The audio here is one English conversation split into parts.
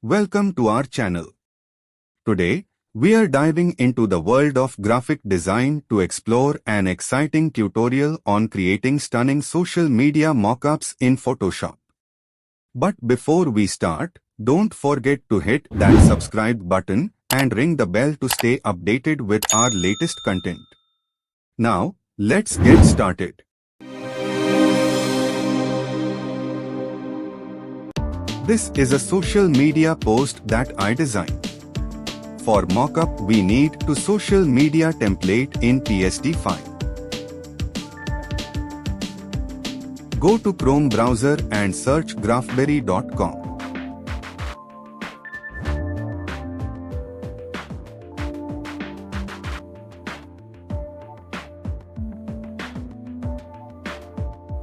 Welcome to our channel. Today, we are diving into the world of graphic design to explore an exciting tutorial on creating stunning social media mockups in Photoshop. But before we start, don't forget to hit that subscribe button and ring the bell to stay updated with our latest content. Now, let's get started. This is a social media post that I designed. For mockup, we need to social media template in PSD file. Go to Chrome browser and search graphberry.com.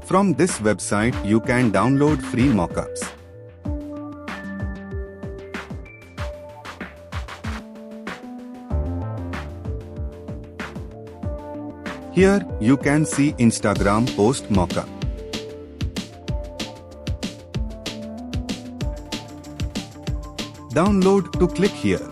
From this website, you can download free mockups. Here, you can see Instagram post mockup. Download to click here.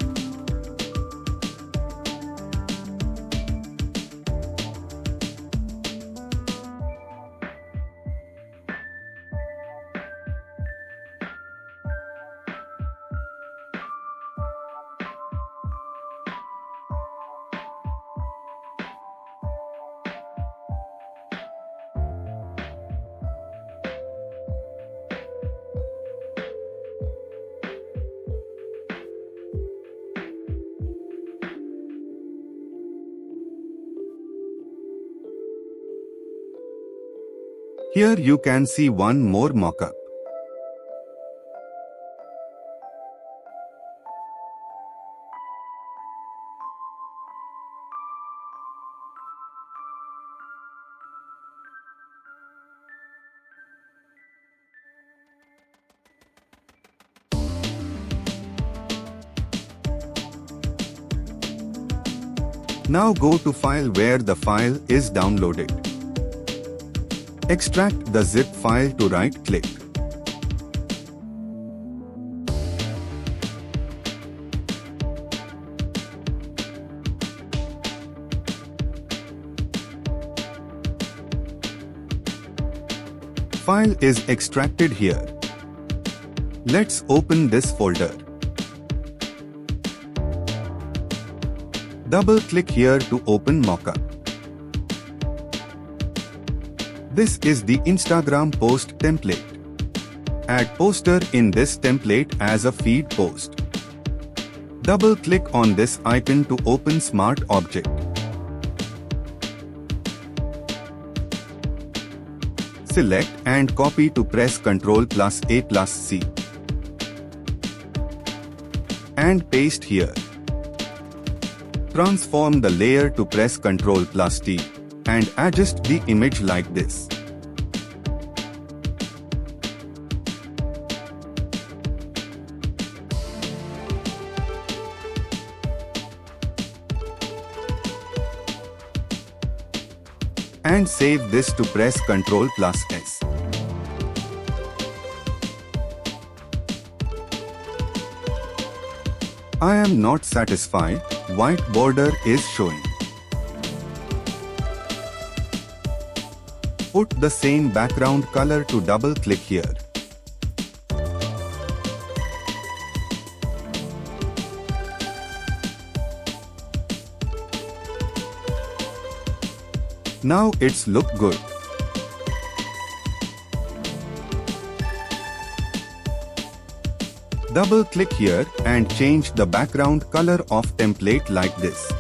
Here you can see one more mockup. Now go to File where the file is downloaded. Extract the zip file to right-click. File is extracted here. Let's open this folder. Double-click here to open Mockup. This is the Instagram post template. Add poster in this template as a feed post. Double-click on this icon to open Smart Object. Select and copy to press Ctrl+A+C. And paste here. Transform the layer to press Ctrl+T. And adjust the image like this. And save this to press Ctrl+S. I am not satisfied, white border is showing. Put the same background color to double-click here. Now it's look good. Double-click here and change the background color of template like this.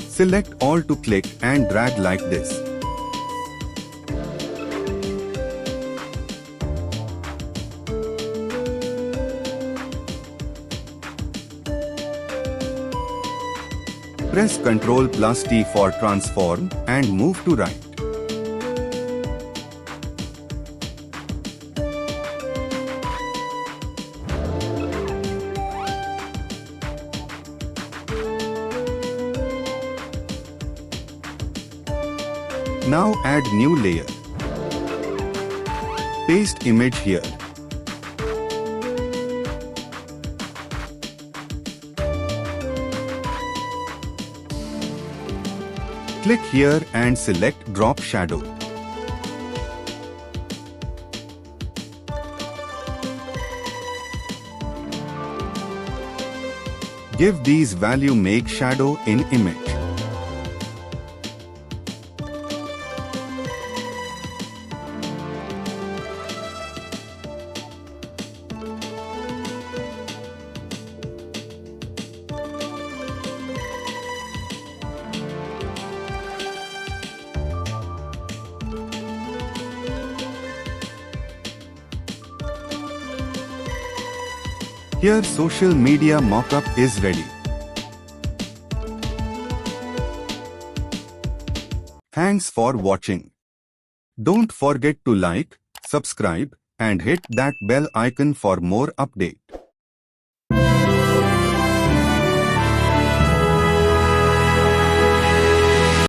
Select all to click and drag like this. Press Ctrl+T for transform and move to right. Now add new layer. Paste image here. Click here and select Drop Shadow. Give these value make shadow in image. Here social media mockup is ready. Thanks for watching. Don't forget to like, subscribe, and hit that bell icon for more update.